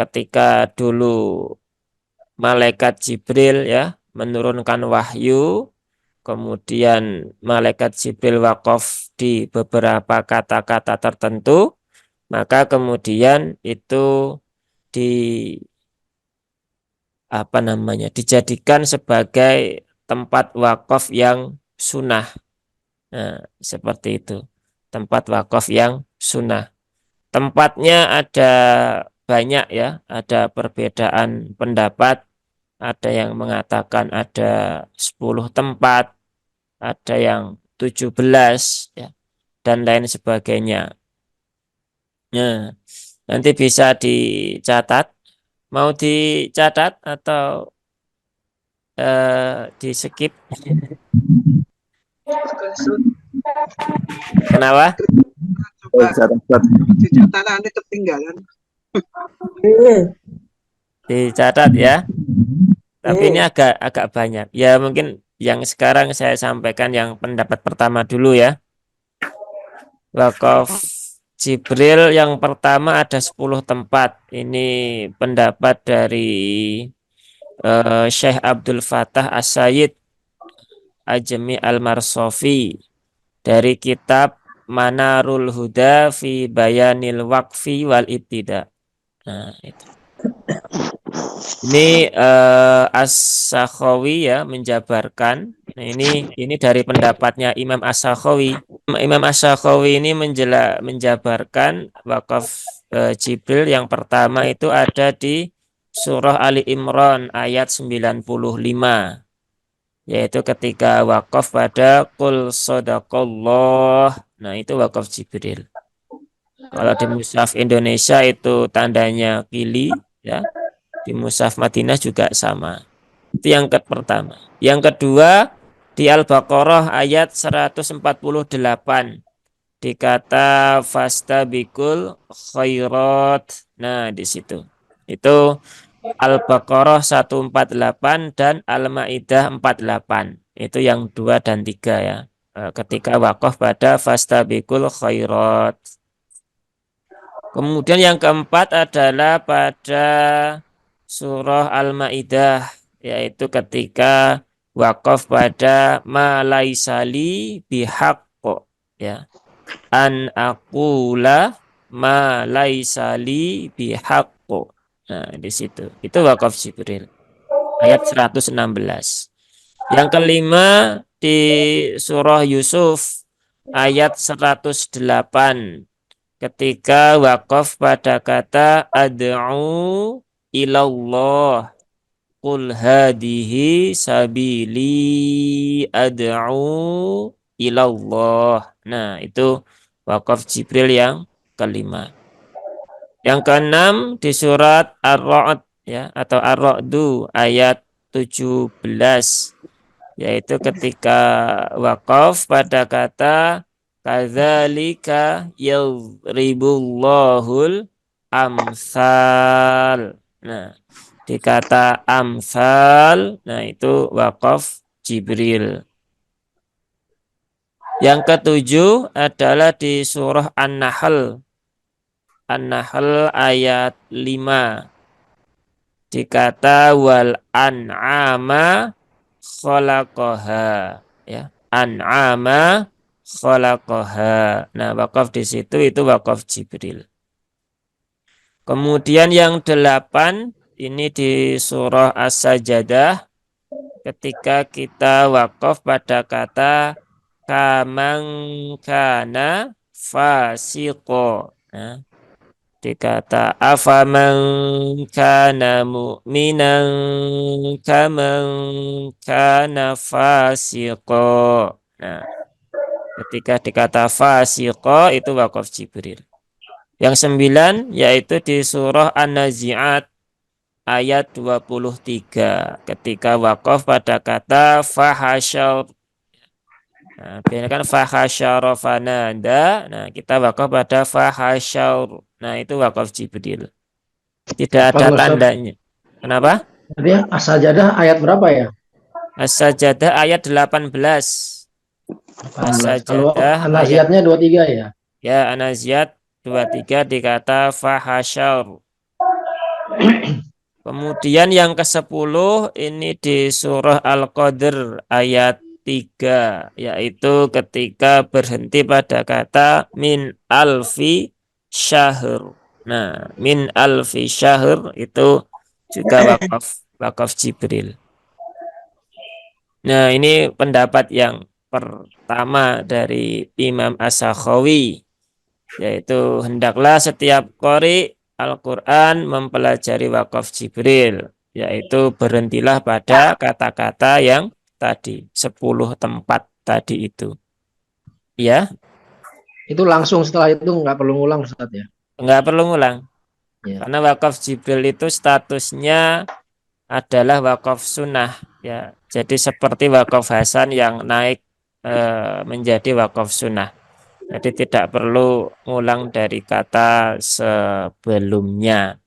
ketika dulu malaikat Jibril ya menurunkan wahyu, kemudian malaikat Jibril wakaf di beberapa kata-kata tertentu, maka kemudian itu di dijadikan sebagai tempat wakaf yang sunnah. Nah, seperti itu. Tempat wakaf yang sunnah. Tempatnya ada banyak ya, ada perbedaan pendapat. Ada yang mengatakan ada 10 tempat, ada yang 17 ya, dan lain sebagainya. Nah, nanti bisa dicatat. Mau dicatat atau di skip? Kenapa? Coba dicatat nanti ketinggalan. Dicatat ya. Tapi ini agak banyak. Ya mungkin yang sekarang saya sampaikan yang pendapat pertama dulu ya. Wakaf Jibril yang pertama ada 10 tempat. Ini pendapat dari Syekh Abdul Fattah As-Sayyid Ajmi Al-Marsofi dari kitab Manarul Huda fi Bayanil Waqfi wal Ibtida. Nah, itu. Ini As-Sakhawi ya menjabarkan. Nah, ini dari pendapatnya Imam As-Sakhawi. Imam As-Sakhawi ini menjabarkan wakaf Jibril yang pertama itu ada di surah Ali Imran ayat 95, yaitu ketika wakaf pada Qul Sadaqallah. Nah, itu wakaf Jibril. Kalau di Mushaf Indonesia itu tandanya kili ya. Di Mushaf Madinah juga sama. Itu yang pertama. Yang kedua di Al-Baqarah ayat 148 dikata fastabikul khairat. Nah, di situ. Itu Al-Baqarah 148 dan Al-Maidah 48. Itu yang 2 dan 3 ya. Ketika wakaf pada fastabikul khairat. Kemudian yang keempat adalah pada surah Al-Maidah, yaitu ketika wakaf pada ma laisali bihaqqo ya. An aqula ma laisali bihaqqo. Nah, di situ. Itu wakaf Jibril. Ayat 116. Yang kelima di surah Yusuf ayat 108 ketika wakaf pada kata ad'u ilallah qul hadihi sabili ad'u ilallah. Nah, itu wakaf Jibril yang kelima. Yang keenam di surat Ar-Ra'd ya atau Ar-Ra'du ayat 17, yaitu ketika wakaf pada kata kadzalika yadribullahul amsal. Nah, di kata amsal, nah itu wakaf Jibril. Yang ketujuh adalah di surah An-Nahl. An-Nahl ayat 5. Dikata wal an'ama khalaqaha ya. An'ama khalaqaha. Nah, wakaf di situ itu wakaf Jibril. Kemudian yang 8 ini di surah As-Sajdah ketika kita wakaf pada kata kamang kana fasiqo. Nah, dikata afaman kana mu'minan kaman kana fasiqo. Nah, ketika dikata fasiqo itu wakaf Jibril. Yang 9 yaitu di surah An-Nazi'at ayat 23 ketika wakaf pada kata fahasyar. Nah, biasanya kan fahasyara fanada. Nah, kita wakaf pada fahasyar. Nah, itu wakaf Jibril. Tidak ada tandanya. Kenapa? Jadi As-Sajdah ayat berapa ya? As-Sajdah ayat 18. 18. Kalau As-Sajdah ayat An-Nazi'atnya 23 ya? ya An-Nazi'at 23 dikata fahasyar. Kemudian yang ke-10 ini di surah Al-Qadr ayat 3, yaitu ketika berhenti pada kata min alfi syahr. Nah, min alfi syahr itu juga wakaf Jibril. Nah, ini pendapat yang pertama dari Imam As-Sakhawi, yaitu hendaklah setiap qori Al-Quran mempelajari wakaf Jibril, yaitu berhentilah pada kata-kata yang tadi, 10 tempat tadi itu. Ya, Itu langsung setelah itu nggak perlu ngulang Ustaz ya? nggak perlu ngulang. Ya. Karena wakaf Jibril itu statusnya adalah wakaf sunnah. Ya, jadi seperti wakaf Hasan yang naik menjadi wakaf sunnah. Jadi tidak perlu ngulang dari kata sebelumnya.